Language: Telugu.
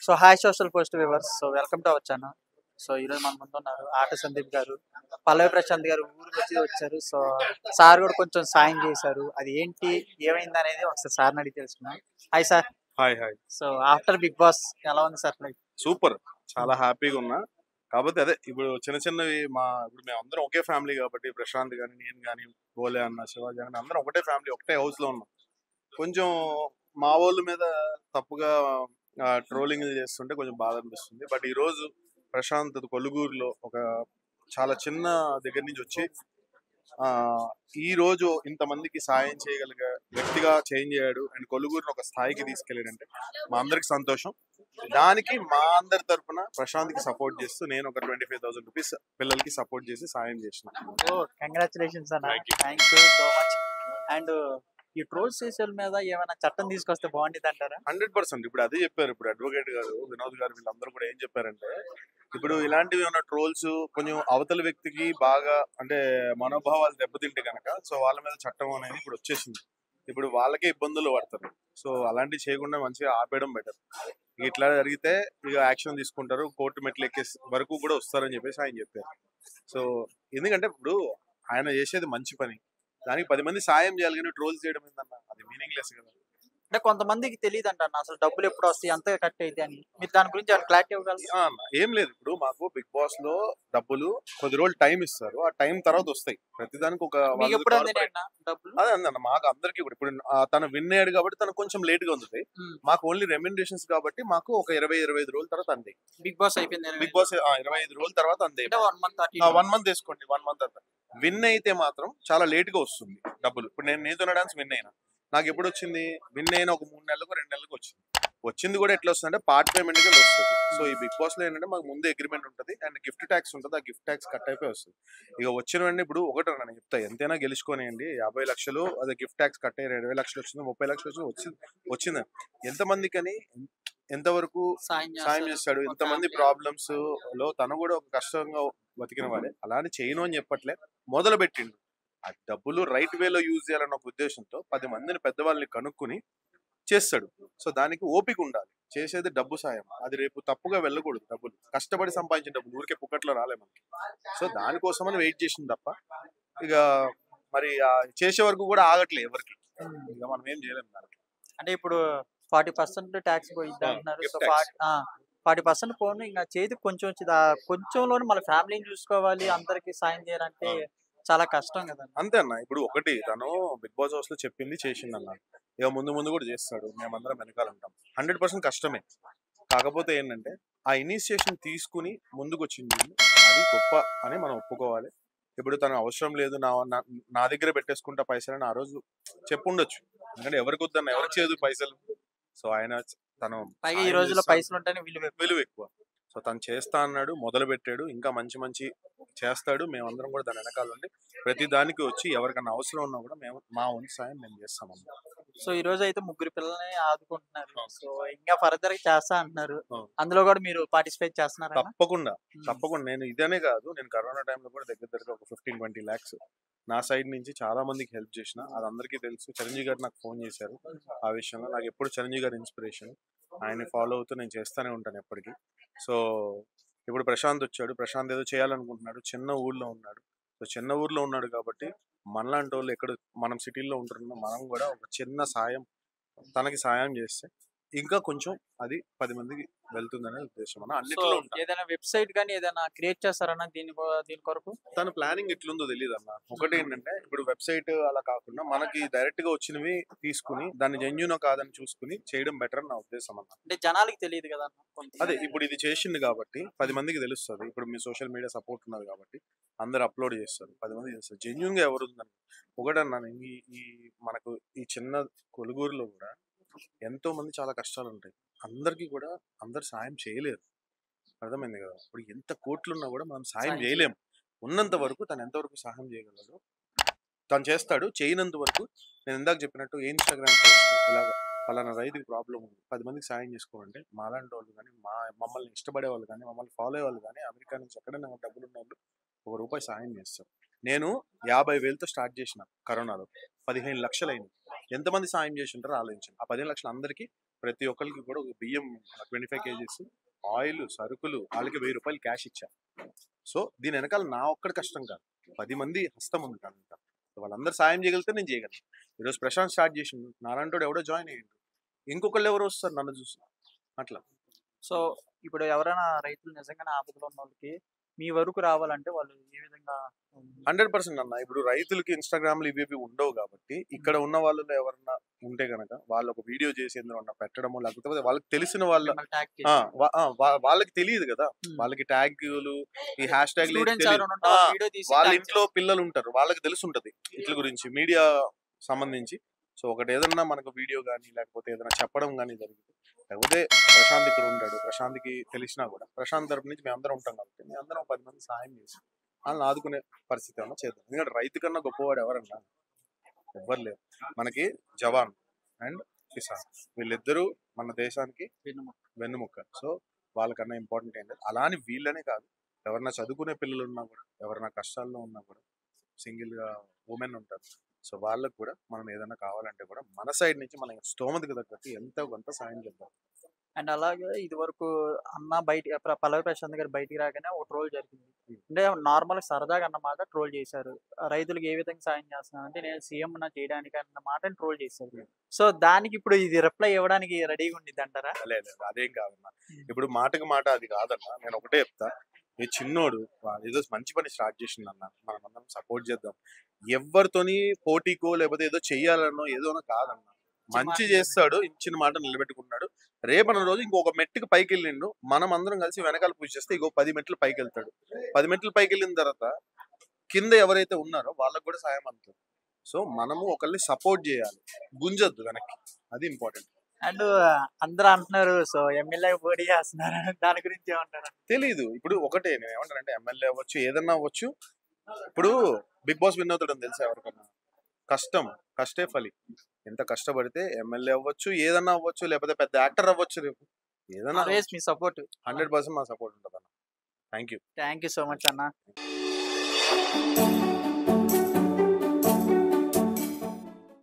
So hi social post viewers. So welcome to our channel. So ఈరోజు మన ముందు ఉన్నారు ఆట సందీప్ గారు, పల్లవి ప్రశాంత్ గారు ఊరికి వచ్చారు. సో సార్ కూడా కొంచెం సాయం చేశారు. అది ఏంటి ఏమైంది అనేది ఒకసారి సార్ని అడిగి తెలుసుకున్నాం. Hi sir. Hi hi. So after Bigg Boss ఎలా ఉంది సార్ లైఫ్? సూపర్, చాలా హ్యాపీగా ఉన్నా. కాకపోతే అదే ఇప్పుడు చిన్న చిన్నవి ఇప్పుడు మేము అందరం ఒకే ఫ్యామిలీ కాబట్టి ప్రశాంత్ కానీ నేను కానీ బోలే అన్న శివాజీ కానీ అందరం ఒకటే ఫ్యామిలీ ఒకటే హౌస్ లో ఉన్నాం. కొంచెం మా వాళ్ళ మీద తప్పుగా ట్రోలింగ్ చేస్తుంటే కొంచెం బాధ అనిపిస్తుంది. బట్ ఈ రోజు ప్రశాంత్ కొలుగూరులో ఒక చాలా చిన్న దగ్గర నుంచి వచ్చి ఈ రోజు ఇంతమందికి సాయం చేయగలిగే వ్యక్తిగా చేంజ్ అయ్యాడు అండ్ కొలుగూరుని ఒక స్థాయికి తీసుకెళ్ళాడంటే మా అందరికి సంతోషం. దానికి మా అందరి తరఫున ప్రశాంత్కి సపోర్ట్ చేస్తూ నేను ఒక 25,000 రూపీస్ పిల్లలకి సపోర్ట్ చేసి సాయం చేసిన. కంగ్రాచులేషన్స్ అన్న, thank you so much. And ఈ ట్రోల్ సోషల్ మీద ఏమైనా చట్టం తీసుకొస్తే బాగుంటుంది అంటారా? 100%. ఇప్పుడు అదే చెప్పారు. ఇప్పుడు అడ్వకేట్ గారు వినోద్ గారు వీళ్ళందరూ కూడా ఏం చెప్పారంటే, ఇప్పుడు ఇలాంటివి ఏమైనా ట్రోల్స్ కొంచెం అవతల వ్యక్తికి బాగా అంటే మనోభావాలు దెబ్బతింటే కనుక సో వాళ్ళ మీద చట్టం అనేది ఇప్పుడు వచ్చేసింది. ఇప్పుడు వాళ్ళకే ఇబ్బందులు పడతారు. సో అలాంటివి చేయకుండా మంచిగా ఆపేయడం బెటర్. ఇట్లా జరిగితే ఇక యాక్షన్ తీసుకుంటారు, కోర్టు మెట్లు ఎక్కే వరకు కూడా వస్తారని చెప్పేసి ఆయన చెప్పారు. సో ఎందుకంటే ఇప్పుడు ఆయన చేసేది మంచి పని, దానికి 10 మంది సాయం చేయాలి కానీ ట్రోల్స్ చేయడం ఏందన్నా, అది మీనింగ్లెస్ కదా. అంటే కొంతమందికి తెలియదు అంట అసలు డబ్బులు ఎప్పుడు వస్తాయి, ఎంత కట్ అయితే అని. మీరు దాని గురించి క్లారిటీ ఇవ్వగలరు? ఏం లేదు, ఇప్పుడు మాకు బిగ్ బాస్ లో డబ్బులు కొద్ది రోజులు టైం ఇస్తారు, ఆ టైం తర్వాత వస్తాయి. ప్రతిదానికి ఒక అదే అందన్న మాకు అందరికి ఇప్పుడు తను విన్ అయ్యాడు కాబట్టి తనకు కొంచెం లేట్ గా ఉంది. మాకు ఓన్లీ రెమ్యునరేషన్స్ కాబట్టి మాకు ఒక 20-25 రోజుల తర్వాత అంది. బిగ్ బాస్ అయిపోయింది. బిగ్ బాస్ 25 రోజుల తర్వాత అంది. 1 మంత్ వేసుకోండి, 1 మంత్ అంతా. విన్ అయితే మాత్రం చాలా లేట్ గా వస్తుంది డబ్బులు. ఇప్పుడు నేను నీతో డాన్స్ విన్ అయినా, నాకు ఎప్పుడు వచ్చింది? విన్ అయినా ఒక 3 నెలలకు 2 నెలలకు వచ్చింది కూడా ఎట్లా వస్తుంది అంటే పార్ట్ పేమెంట్ గా వస్తుంది. సో ఈ బిగ్ బాస్ లో ఏంటంటే మాకు ముందు అగ్రిమెంట్ ఉంటుంది అండ్ గిఫ్ట్ ట్యాక్స్ ఉంటుంది, ఆ గిఫ్ట్ ట్యాక్స్ కట్ అయిపోయి వస్తుంది. ఇక వచ్చిన వెంటనే ఇప్పుడు ఒకటి నేను చెప్తా, ఎంతైనా గెలుచుకోనియండి, 50 లక్షలు అదే గిఫ్ట్ ట్యాక్స్ కట్ అయ్యి 20 లక్షలు వచ్చింది, 30 లక్షలు వచ్చింది. ఎంతమందికి అని ఎంతవరకు సాయం చేస్తాడు? ఇంతమంది ప్రాబ్లమ్స్ లో తను కూడా ఒక కష్టంగా బతికిన వాడే. అలానే చేయను అని చెప్పట్లే, మొదలు పెట్టిండు. ఆ డబ్బులు రైట్ వేలో యూజ్ చేయాలన్న ఒక ఉద్దేశంతో 10 మందిని పెద్దవాళ్ళని కనుక్కుని చేస్తాడు. సో దానికి ఓపిక ఉండాలి. చేసేది డబ్బు సాయం, అది రేపు తప్పుగా వెళ్ళకూడదు. డబ్బులు కష్టపడి సంపాదించిన డబ్బులు ఊరికే పుక్కట్లో రాలే మనకి. సో దానికోసమని వెయిట్ చేసింది తప్ప ఇక మరి చేసే వరకు కూడా ఆగట్లే ఎవరికి. ఇక మనం ఏం చేయలేము దానికి. అంటే ఇప్పుడు 40% ట్యాక్స్ పోయింది అంటున్నారు. సో 40% పోను, ఇంకా చేతికి కొంచెం వచ్చింది. ఆ కొంచెంలోనే మన ఫ్యామిలీని చూసుకోవాలి, అందరికి సాయం చేయాలంటే చాలా కష్టం కదా. అంతే అన్న. ఇప్పుడు ఒకటి తను బిగ్ బాస్ హౌస్ లో చెప్పింది చేసింది అన్న, ఇక ముందు కూడా చేస్తాడు. మేమందరం వెనకాల ఉంటాం. 100% కష్టమే. కాకపోతే ఏంటంటే ఆ ఇనిషియేషన్ తీసుకుని ముందుకు వచ్చింది, అది గొప్ప అని మనం ఒప్పుకోవాలి. ఇప్పుడు తను అవసరం లేదు నా దగ్గర పెట్టేసుకుంటా పైసలని ఆ రోజు చెప్పుండొచ్చు. ఎందుకంటే ఎవరికి వద్దన్న, ఎవరికి చేయదు పైసలు. సో ఆయన తను ఈ రోజుల్లో పైసలు ఉంటేనే విలువ ఎక్కువ. సో తను చేస్తా అన్నాడు, మొదలు పెట్టాడు, ఇంకా మంచి చేస్తాడు. మేమందరం కూడా దాని వెనకాల ఉండి ప్రతి దానికి వచ్చి ఎవరికన్నా అవసరం ఉన్నా కూడా మేము మా వంతు సాయం మేము చేస్తామన్నా. సో ఈ రోజు అయితే 3 పిల్లల్ని ఆదుకుంటున్నారు. సో ఇంకా ఫర్దర్ చేస్తా అంటున్నారు. అందులో కూడా మీరు పార్టిసిపేట్ చేస్తున్నారు? తప్పకుండా. నేను ఇదనే కాదు, నేను కరోనా టైంలో కూడా దగ్గర ఒక 15-20 lakhs నా సైడ్ నుంచి చాలా మందికి హెల్ప్ చేసిన, అది అందరికీ తెలుసు. చిరంజీవి గారు నాకు ఫోన్ చేశారు ఆ విషయంలో. నాకు ఎప్పుడు చిరంజీవి గారి ఇన్స్పిరేషన్, ఆయన్ని ఫాలో అవుతూ నేను చేస్తూనే ఉంటాను ఎప్పటికీ. సో ఇప్పుడు ప్రశాంత్ వచ్చాడు, ప్రశాంత్ ఏదో చేయాలనుకుంటున్నాడు, చిన్న ఊర్లో ఉన్నాడు. సో చిన్న ఊర్లో ఉన్నాడు కాబట్టి మనలాంటి వాళ్ళు ఎక్కడ మనం సిటీల్లో ఉంటున్నాం, మనం కూడా ఒక చిన్న సాయం తనకి సాయం చేస్తే ఇంకా కొంచెం అది 10 మందికి వెళ్తుందనే ఉద్దేశం అన్న. అన్నిట్లో ఏదైనా వెబ్సైట్ కానీ ఏదైనా క్రియేట్ చేస్తారన్నా దీని కొరకు? తన ప్లానింగ్ ఎట్లుందో తెలియదు అన్న. ఒకటి ఏంటంటే ఇప్పుడు వెబ్సైట్ అలా కాకుండా మనకి డైరెక్ట్ గా వచ్చినవి తీసుకుని దాన్ని జెన్యూన్ కాదని చూసుకుని చేయడం బెటర్ అని నా ఉద్దేశం అన్న. అంటే జనాలకి తెలియదు కదా. అదే ఇప్పుడు ఇది చేసింది కాబట్టి 10 మందికి తెలుస్తుంది. ఇప్పుడు మీ సోషల్ మీడియా సపోర్ట్ ఉన్నది కాబట్టి అందరు అప్లోడ్ చేస్తారు, 10 మంది చేస్తారు. జెన్యూన్ గా ఎవరు ఉందని ఒకటన్నా. ఈ మనకు ఈ చిన్న కొలుగూరులో కూడా ఎంతో మంది చాలా కష్టాలు ఉంటాయి. అందరికీ కూడా అందరు సాయం చేయలేరు, అర్థమైంది కదా. ఇప్పుడు ఎంత కోట్లున్నా కూడా మనం సాయం చేయలేము. ఉన్నంత వరకు తను ఎంతవరకు సహాయం చేయగలడు తను చేస్తాడు. చేయనంత వరకు నేను ఇందాక చెప్పినట్టు ఇన్స్టాగ్రామ్ పోస్ట్ ఇలాగ పలానా రైతుకి ప్రాబ్లం ఉంది, 10 మందికి సాయం చేసుకోవాలంటే మాలాంటి వాళ్ళు కానీ మమ్మల్ని ఇష్టపడే వాళ్ళు కానీ మమ్మల్ని ఫాలో అయ్యే వాళ్ళు కానీ అమెరికా నుంచి ఎక్కడైనా డబ్బులు ఉన్న వాళ్ళు ₹1 సాయం చేస్తారు. నేను 50,000తో స్టార్ట్ చేసిన కరోనాలో 15 లక్షలు అయింది. ఎంతమంది సాయం చేసి ఉంటారో ఆలోచించండి. ఆ 15 లక్షలు అందరికీ ప్రతి ఒక్కరికి కూడా ఒక బియ్యం 25 kgs ఆయిల్ సరుకులు వాళ్ళకి 1000 రూపాయలు క్యాష్ ఇచ్చా. సో దీని వెనకాల నా ఒక్కడి కష్టం కాదు, 10 మంది హస్తం ఉంది కనుక వాళ్ళందరూ సాయం చేయగలిగితే నేను చేయగలను. ఈరోజు ప్రశాంత్ స్టార్ట్ చేసిండు, నారాయణతోడు ఎవడో జాయిన్ అయ్యిండు, ఇంకొకళ్ళు ఎవరు వస్తారు నన్ను చూసి అట్లా. సో ఇప్పుడు ఎవరైనా రైతులు నిజంగానే ఆపదలో ఉన్న వాళ్ళకి మీ వరకు రావాలంటే వాళ్ళు ఏ విధంగా? 100% అన్న. ఇప్పుడు రైతులకి ఇన్స్టాగ్రామ్లు ఇవి ఉండవు కాబట్టి ఇక్కడ ఉన్న వాళ్ళు ఎవరన్నా ఉంటే గనక వాళ్ళు ఒక వీడియో చేసి ఎందులో పెట్టడము, లేకపోతే వాళ్ళకి తెలిసిన వాళ్ళ మిమ్మల్ని tag చేసి. వాళ్ళకి తెలియదు కదా, వాళ్ళకి ట్యాగ్లు ఈ హ్యాష్ ట్యాగ్లు Students ఎవరైనా ఉంటే వాళ్ళు video తీసి వాళ్ళ tag ఇంట్లో పిల్లలు ఉంటారు, వాళ్ళకి తెలుసుంటది ఇట్ల గురించి మీడియా సంబంధించి. సో ఒకటి ఏదన్నా మనకు వీడియో కానీ లేకపోతే ఏదైనా చెప్పడం కానీ జరిగింది, లేకపోతే ప్రశాంత్ ఇక్కడ ఉంటాడు, ప్రశాంత్కి తెలిసినా కూడా ప్రశాంత్ తరపు నుంచి మేము అందరం ఉంటాం కాబట్టి మేము అందరం 10 మంది సాయం చేసి వాళ్ళని ఆదుకునే పరిస్థితి ఏమన్నా చేద్దాం. ఎందుకంటే రైతు కన్నా గొప్పవాడు ఎవరన్నా ఎవ్వరు లేరు. మనకి జవాన్ అండ్ కిసాన్ వీళ్ళిద్దరూ మన దేశానికి వెన్నుముక్క. సో వాళ్ళకన్నా ఇంపార్టెంట్ ఏంటంటే అలా అని వీళ్ళనే కాదు, ఎవరన్నా చదువుకునే పిల్లలు ఉన్నా కూడా, ఎవరైనా కష్టాల్లో ఉన్నా కూడా, సింగిల్గా ఉమెన్ ఉంటారు, సో వాళ్ళకు కూడా మనం ఏదైనా కావాలంటే కూడా మన సైడ్ నుంచి మన స్తోమతకు తగ్గట్టు ఎంతో కొంత సాయం చేద్దాం. అండ్ అలాగే ఇది వరకు అన్న బయట పల్లవి ప్రశాంత్ గారు బయటికి రాగానే ఒక ట్రోల్ జరిగింది. అంటే నార్మల్ సరదాగా అన్నమాట ట్రోల్ చేశారు. రైతులకు ఏ విధంగా సాయం చేస్తున్నాను అంటే నేను సీఎం నా చేయడానికి అన్న మాటని ట్రోల్ చేశారు. సో దానికి ఇప్పుడు ఇది రిప్లై ఇవ్వడానికి రెడీగా ఉండిద్ది అంటారా? లేదు అదేం కాదన్నా, ఇప్పుడు మాటకు మాట అది కాదన్నా. నేను ఒకటే చెప్తా, ఈ చిన్నోడు ఏదో మంచి పని స్టార్ట్ చేసిందన్న, మనం అందరం సపోర్ట్ చేద్దాం. ఎవరితోని పోటీకో లేకపోతే ఏదో చెయ్యాలనో ఏదోనో కాదన్నా, మంచి చేస్తాడు, ఇచ్చిన మాట నిలబెట్టుకున్నాడు. రేపన్న రోజు ఇంకొక మెట్టుకు పైకి వెళ్ళిండు, మనం అందరం కలిసి వెనకాల పూజ చేస్తే ఇంకో 10 మెట్లు పైకి వెళ్తాడు. 10 మెట్లు పైకి వెళ్ళిన తర్వాత కింద ఎవరైతే ఉన్నారో వాళ్ళకు కూడా సాయం అందుతుంది. సో మనము ఒకరిని సపోర్ట్ చేయాలి, గుంజొద్దు వెనక్కి, అది ఇంపార్టెంట్. అండ్ అందరూ అంటున్నారు సో ఎమ్మెల్యే పోటీ చేస్తున్నారు, దాని గురించి ఏమంటారు? తెలీదు. ఇప్పుడు ఒకటే నేను ఏమంటానంటే, ఎమ్మెల్యే అవ్వచ్చు ఏదన్నా అవ్వచ్చు. ఇప్పుడు బిగ్ బాస్ విన్ అవుతాడని తెలుసా ఎవరికన్నా? కష్టే ఫలి. ఎంత కష్టపడితే ఎమ్మెల్యే అవ్వచ్చు, ఏదన్నా అవ్వచ్చు, లేకపోతే పెద్ద యాక్టర్ అవ్వచ్చు, రేపు ఏదన్నా మీ సపోర్ట్ 100% మా సపోర్ట్ ఉంటుంది అన్న. థ్యాంక్ యూ సో మచ్ అన్న.